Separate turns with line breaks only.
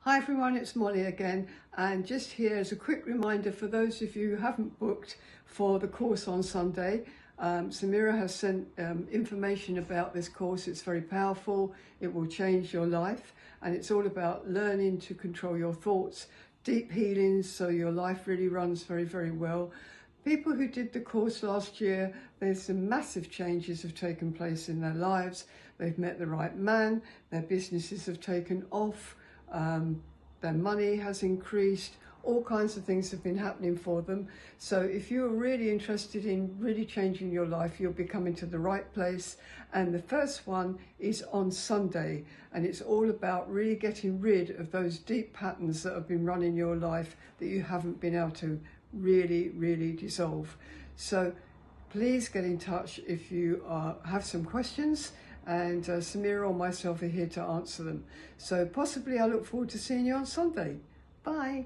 Hi everyone, it's Molly again, and just here as a quick reminder for those of you who haven't booked for the course on Sunday. Samira has sent information about this course. It's very powerful, it will change your life, and it's all about learning to control your thoughts, deep healing so your life really runs very, very well. People who did the course last year, there's some massive changes have taken place in their lives. They've met the right man, their businesses have taken off, their money has increased, all kinds of things have been happening for them. So if you're really interested in really changing your life, you'll be coming to the right place. And the first one is on Sunday, and it's all about really getting rid of those deep patterns that have been running your life that you haven't been able to really dissolve. So please get in touch if you have some questions, and Samira or myself are here to answer them. So possibly I look forward to seeing you on Sunday. Bye.